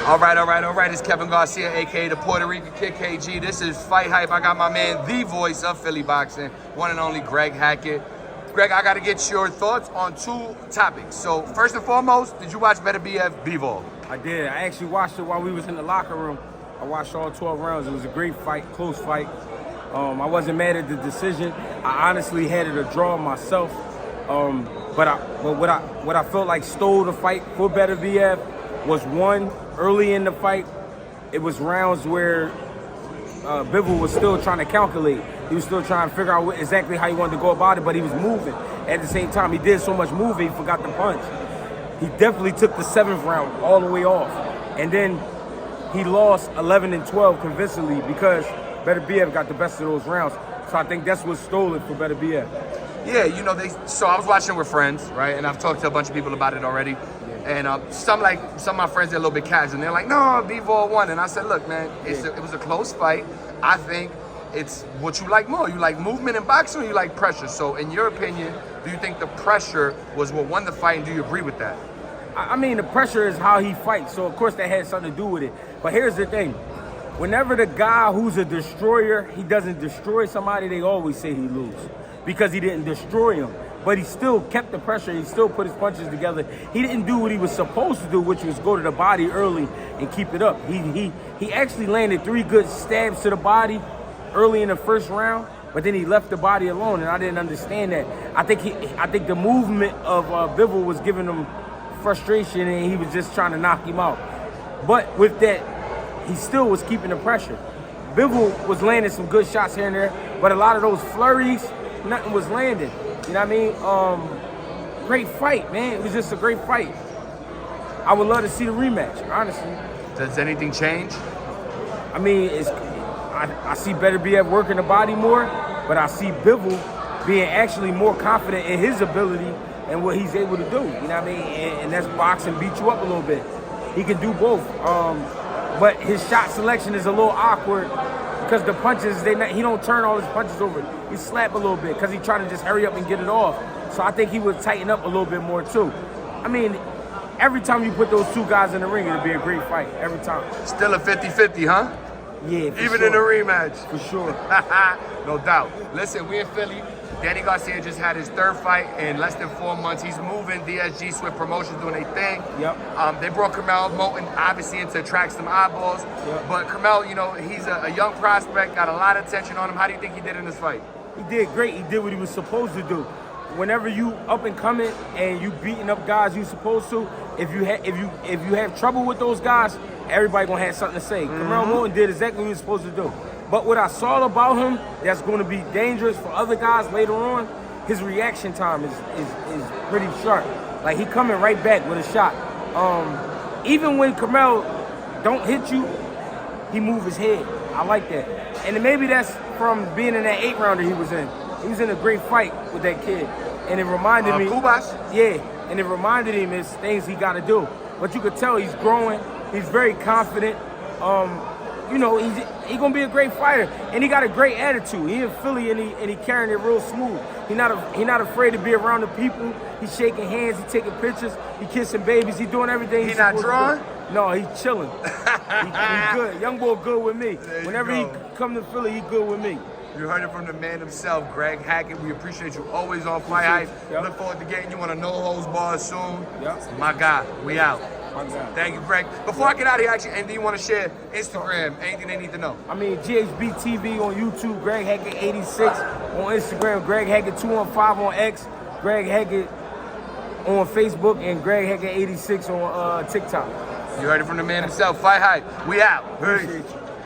All right. It's Kevin Garcia, a.k.a. the Puerto Rican Kid KG. This is Fight Hype. I got my man, the voice of Philly boxing, one and only Greg Hackett. Greg, I got to get your thoughts on two topics. So, first and foremost, did you watch Beterbiev Bivol? I did. I actually watched it while we was in the locker room. I watched all 12 rounds. It was a great fight, close fight. I wasn't mad at the decision. I honestly had it a draw myself. But what I felt like stole the fight for Beterbiev was one, early in the fight, it was rounds where Bivol was still trying to calculate. He was still trying to figure out exactly how he wanted to go about it, but he was moving. At the same time, he did so much moving, he forgot to punch. He definitely took the 7th round all the way off. And then he lost 11 and 12 convincingly because Beterbiev got the best of those rounds. So I think that's what stole it for Beterbiev. Yeah, you know, so I was watching with friends, right? And I've talked to a bunch of people about it already. And some of my friends are a little bit casual. And they're like, no, Bivol won. And I said, look, man, it was a close fight. I think it's what you like more. You like movement in boxing or you like pressure? So in your opinion, do you think the pressure was what won the fight? And do you agree with that? I mean, the pressure is how he fights. So, of course, that had something to do with it. But here's the thing. Whenever the guy who's a destroyer, he doesn't destroy somebody, they always say he loses because he didn't destroy him. But he still kept the pressure. He still put his punches together. He didn't do what he was supposed to do, which was go to the body early and keep it up. He actually landed 3 good stabs to the body early in the first round, but then he left the body alone, and I didn't understand that. I think the movement of Bivol was giving him frustration, and he was just trying to knock him out. But with that, he still was keeping the pressure. Bivol was landing some good shots here and there, but a lot of those flurries, nothing was landing. You know what I mean? Great fight, man. It was just a great fight. I would love to see the rematch, honestly. Does anything change? I mean, I see Beterbiev working the body more, but I see Bivol being actually more confident in his ability and what he's able to do. You know what I mean? And that's boxing beat you up a little bit. He can do both. But his shot selection is a little awkward because the punches, he don't turn all his punches over. He slap a little bit because he trying to just hurry up and get it off. So I think he would tighten up a little bit more too. I mean, every time you put those two guys in the ring, it'll be a great fight, every time. Still a 50-50, huh? Yeah, for Even sure. in the rematch. For sure. No doubt. Listen, we in Philly. Danny Garcia just had his 3rd fight in less than 4 months. He's moving. DSG Swift Promotions doing their thing. Yep. They brought Curmel Moton obviously in to attract some eyeballs. Yep. But Curmel, you know, he's a young prospect, got a lot of attention on him. How do you think he did in this fight? He did great. He did what he was supposed to do. Whenever you up and coming and you beating up guys you supposed to, if you have trouble with those guys, everybody gonna have something to say. Curmel Moton did exactly what he was supposed to do. But what I saw about him that's going to be dangerous for other guys later on, his reaction time is pretty sharp. Like, he coming right back with a shot. Even when Curmel don't hit you, he move his head. I like that. And then maybe that's from being in that 8-rounder he was in. He was in a great fight with that kid. And it reminded me. Kubas? Yeah, and it reminded him it's things he got to do. But you could tell he's growing. He's very confident. You know, he's gonna be a great fighter, and he got a great attitude. He in Philly, and he carrying it real smooth. He not afraid to be around the people. He's shaking hands, he taking pictures, he kissing babies, he doing everything. He not drawing? No, he's chilling. He good. Young boy good with me. Whenever he come to Philly, he good with me. You heard it from the man himself, Greg Hackett. We appreciate you always on Fight Hype. Yep. Look forward to getting you on a no-holds-barred soon. Yep. My guy, we out. Thank you, Greg. Before I get out of here, actually, anything you want to share? Instagram, anything they need to know? I mean, GHB TV on YouTube, Greg Hackett 86 on Instagram, Greg Hackett 215 on X, Greg Hackett on Facebook, and Greg Hackett 86 on TikTok. You heard it from the man himself. Fight Hype. We out. Appreciate you.